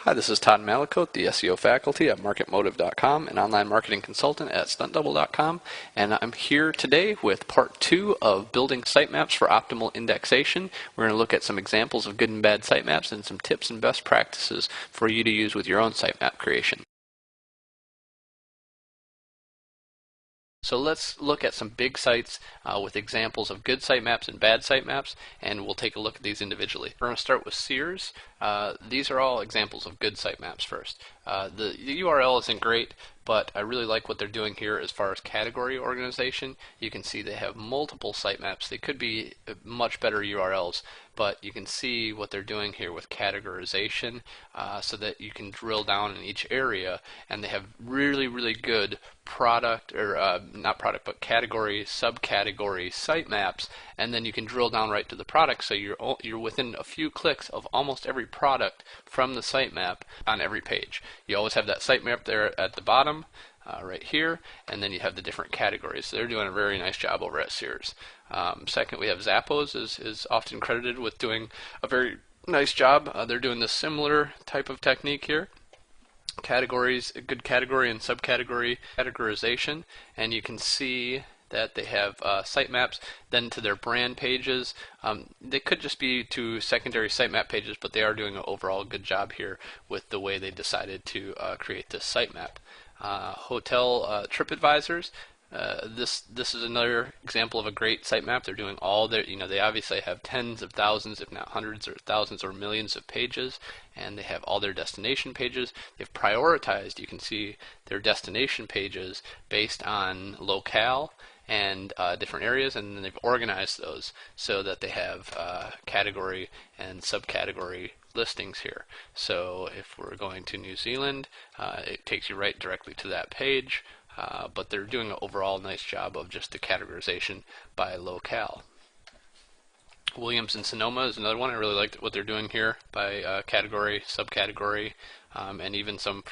Hi, this is Todd Malicote, the SEO faculty at MarketMotive.com, an online marketing consultant at StuntDouble.com, and I'm here today with part 2 of building sitemaps for optimal indexation. We're going to look at some examples of good and bad sitemaps and some tips and best practices for you to use with your own sitemap creation. So let's look at some big sites with examples of good sitemaps and bad sitemaps, and we'll take a look at these individually. We're going to start with Sears. These are all examples of good sitemaps first. The URL isn't great, but I really like what they're doing here as far as category organization. You can see they have multiple sitemaps. They could be much better URLs, but you can see what they're doing here with categorization so that you can drill down in each area, and they have really good product, or not product, but category, subcategory sitemaps, and then you can drill down right to the product, so you're within a few clicks of almost every product from the sitemap on every page. You always have that sitemap there at the bottom, right here, and then you have the different categories. So they're doing a very nice job over at Sears. Second, we have Zappos is often credited with doing a very nice job. They're doing this similar type of technique here. Categories, a good category and subcategory categorization, and you can see that they have sitemaps then to their brand pages. They could just be to secondary sitemap pages, but they are doing an overall good job here with the way they decided to create this sitemap. Hotel TripAdvisors. This is another example of a great sitemap. They're doing all their, they obviously have tens of thousands, if not hundreds or thousands or millions of pages, and they have all their destination pages. They've prioritized, you can see their destination pages based on locale and different areas, and then they've organized those so that they have category and subcategory listings here. So if we're going to New Zealand, it takes you right directly to that page. But they're doing an overall nice job of just the categorization by locale. Williams and Sonoma is another one. I really liked what they're doing here by category, subcategory, and even some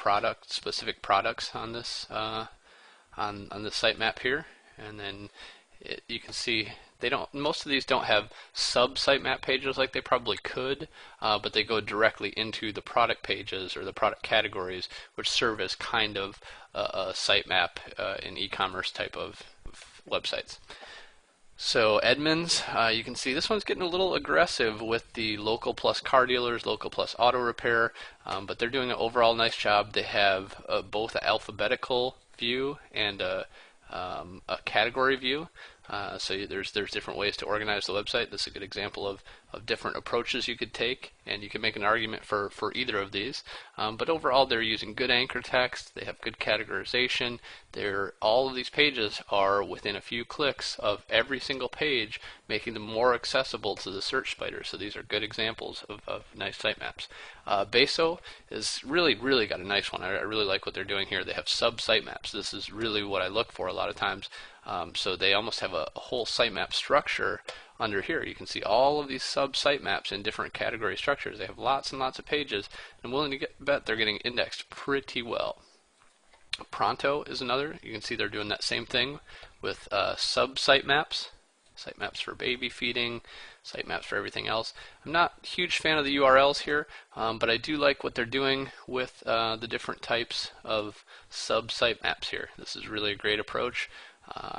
specific products on this on the sitemap here. And then you can see most of these don't have sub-sitemap pages like they probably could, but they go directly into the product pages or the product categories, which serve as kind of a sitemap in e-commerce type of websites. So Edmunds, you can see this one's getting a little aggressive with the local plus car dealers, local plus auto repair, but they're doing an overall nice job. They have both an alphabetical view and a category view. So there's different ways to organize the website. This is a good example of different approaches you could take, and you can make an argument for either of these. But overall, they're using good anchor text. They have good categorization. All of these pages are within a few clicks of every single page, making them more accessible to the search spider. So these are good examples of nice sitemaps. Beso is really got a nice one. I really like what they're doing here. They have sub-sitemaps. This is really what I look for a lot of times. So they almost have a whole sitemap structure under here. You can see all of these sub-sitemaps in different category structures. They have lots and lots of pages. I'm willing to bet they're getting indexed pretty well. Pronto is another. You can see they're doing that same thing with sub-sitemaps. Sitemaps for baby feeding, sitemaps for everything else. I'm not a huge fan of the URLs here, but I do like what they're doing with the different types of sub-sitemaps here. This is really a great approach.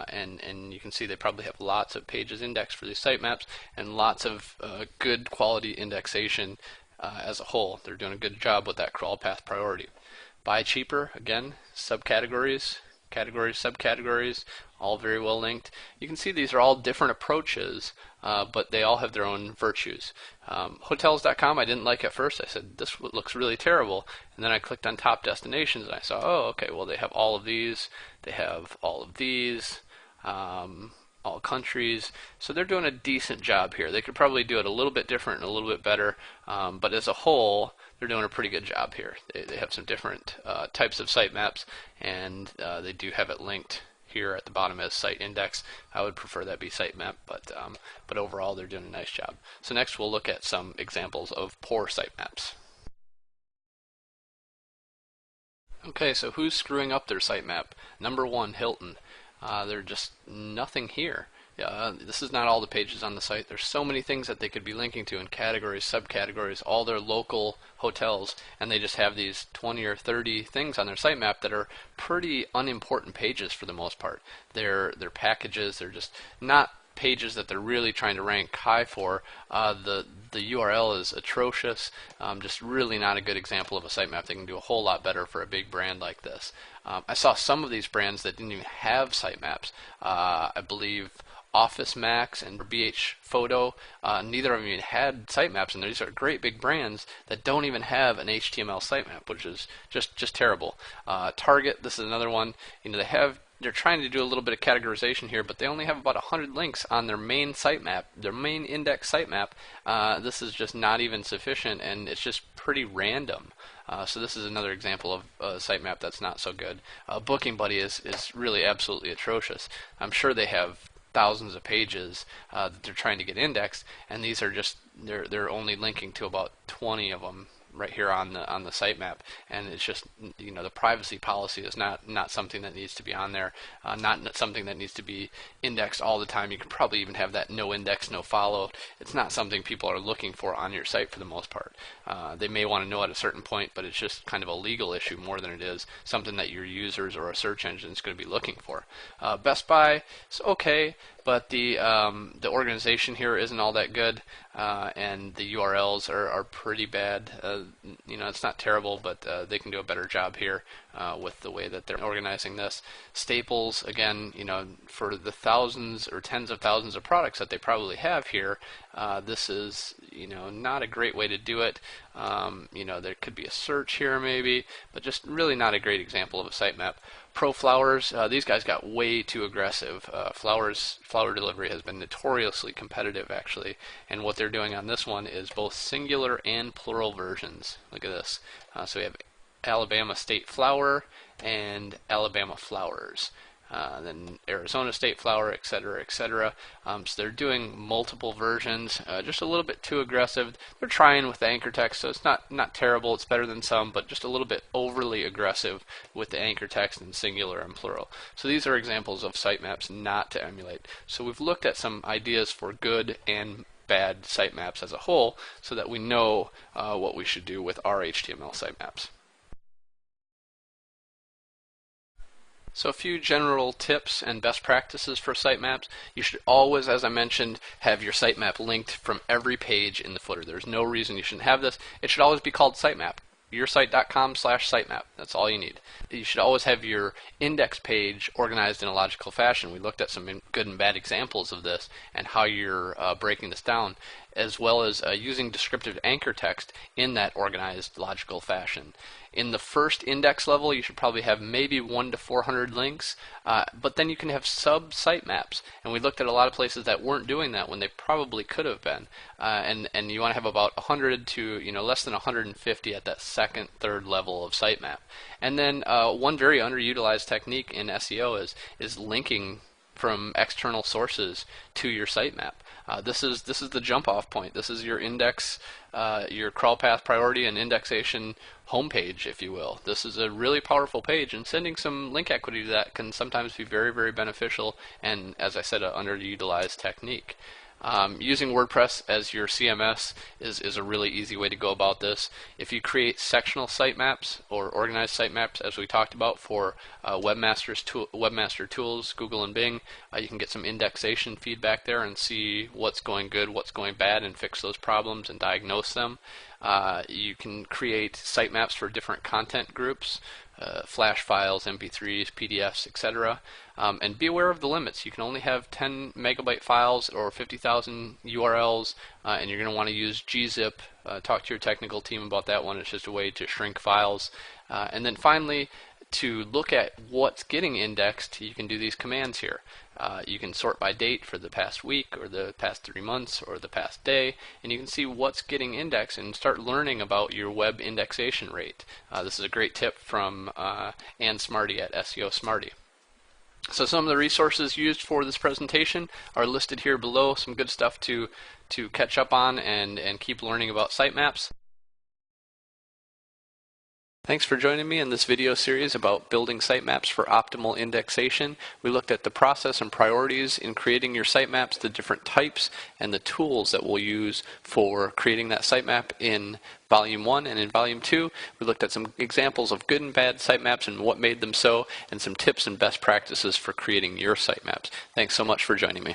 And you can see they probably have lots of pages indexed for these sitemaps and lots of good quality indexation as a whole. They're doing a good job with that crawl path priority. Buy cheaper, again, subcategories, categories, subcategories, all very well linked. You can see these are all different approaches, but they all have their own virtues. Hotels.com I didn't like at first. I said, this looks really terrible. And then I clicked on top destinations and I saw, oh, okay, well, they have all of these. They have all of these, all countries. So they're doing a decent job here. They could probably do it a little bit different and a little bit better, but as a whole, they're doing a pretty good job here. They have some different types of sitemaps, and they do have it linked here at the bottom as site index. I would prefer that be sitemap, but overall they're doing a nice job. So next we'll look at some examples of poor sitemaps. Okay, so who's screwing up their sitemap? Number one, Hilton. They're just nothing here. This is not all the pages on the site. There's so many things that they could be linking to in categories, subcategories, all their local hotels, and they just have these 20 or 30 things on their sitemap that are pretty unimportant pages for the most part. They're packages. They're just not pages that they're really trying to rank high for. The URL is atrocious. Just really not a good example of a sitemap. They can do a whole lot better for a big brand like this. I saw some of these brands that didn't even have sitemaps. I believe Office Max and BH Photo, neither of them even had sitemaps, and these are great big brands that don't even have an HTML sitemap, which is just terrible. Target, this is another one. They're trying to do a little bit of categorization here, but they only have about 100 links on their main sitemap, their main index sitemap. This is just not even sufficient, and it's just pretty random. So this is another example of a sitemap that's not so good. Booking Buddy is really absolutely atrocious. I'm sure they have thousands of pages that they're trying to get indexed, and these are just they're only linking to about 20 of them right here on the sitemap, and it's just, the privacy policy is not something that needs to be on there, not something that needs to be indexed all the time. You can probably even have that no index, no follow. It's not something people are looking for on your site for the most part. They may want to know at a certain point, but it's just kind of a legal issue more than it is something that your users or a search engine is going to be looking for. Best Buy is okay, but the organization here isn't all that good, and the URLs are pretty bad. It's not terrible, but they can do a better job here with the way that they're organizing this. Staples, again, for the thousands or tens of thousands of products that they probably have here, this is not a great way to do it. There could be a search here maybe, but just really not a great example of a sitemap. Pro Flowers, these guys got way too aggressive. Flower delivery has been notoriously competitive, actually, and what they're doing on this one is both singular and plural versions. Look at this. So we have Alabama State Flower and Alabama Flowers. Then Arizona State Flower, etc., etc. So they're doing multiple versions, just a little bit too aggressive. They're trying with the anchor text, so it's not terrible. It's better than some, but just a little bit overly aggressive with the anchor text in singular and plural. So these are examples of sitemaps not to emulate. So we've looked at some ideas for good and bad sitemaps as a whole, so that we know what we should do with our HTML sitemaps. So a few general tips and best practices for sitemaps. You should always, as I mentioned, have your sitemap linked from every page in the footer. There's no reason you shouldn't have this. It should always be called sitemap. Yoursite.com/sitemap. That's all you need. You should always have your index page organized in a logical fashion. We looked at some good and bad examples of this and how you're breaking this down, as well as using descriptive anchor text in that organized logical fashion. In the first index level, you should probably have maybe 1 to 400 links, but then you can have sub-sitemaps. And we looked at a lot of places that weren't doing that when they probably could have been. And you want to have about 100 to less than 150 at that second, third level of sitemap. And then one very underutilized technique in SEO is linking from external sources to your sitemap. This is the jump-off point. This is your index, your crawl path priority and indexation homepage, if you will. This is a really powerful page, and sending some link equity to that can sometimes be very, very beneficial, and as I said, an underutilized technique. Using WordPress as your CMS is a really easy way to go about this. If you create sectional sitemaps or organized sitemaps, as we talked about for webmaster tools, Google and Bing, you can get some indexation feedback there and see what's going good, what's going bad, and fix those problems and diagnose them. You can create sitemaps for different content groups, Flash files, MP3s, PDFs, etc. And be aware of the limits. You can only have 10 megabyte files or 50,000 URLs, and you're going to want to use gzip. Talk to your technical team about that one. It's just a way to shrink files. And then finally, to look at what's getting indexed, you can do these commands here. You can sort by date for the past week or the past 3 months or the past day, and you can see what's getting indexed and start learning about your web indexation rate. This is a great tip from Ann Smarty at SEO Smarty. So some of the resources used for this presentation are listed here below. Some good stuff to catch up on and keep learning about sitemaps. Thanks for joining me in this video series about building sitemaps for optimal indexation. We looked at the process and priorities in creating your sitemaps, the different types, and the tools that we'll use for creating that sitemap in Volume 1 and in Volume 2. We looked at some examples of good and bad sitemaps and what made them so, and some tips and best practices for creating your sitemaps. Thanks so much for joining me.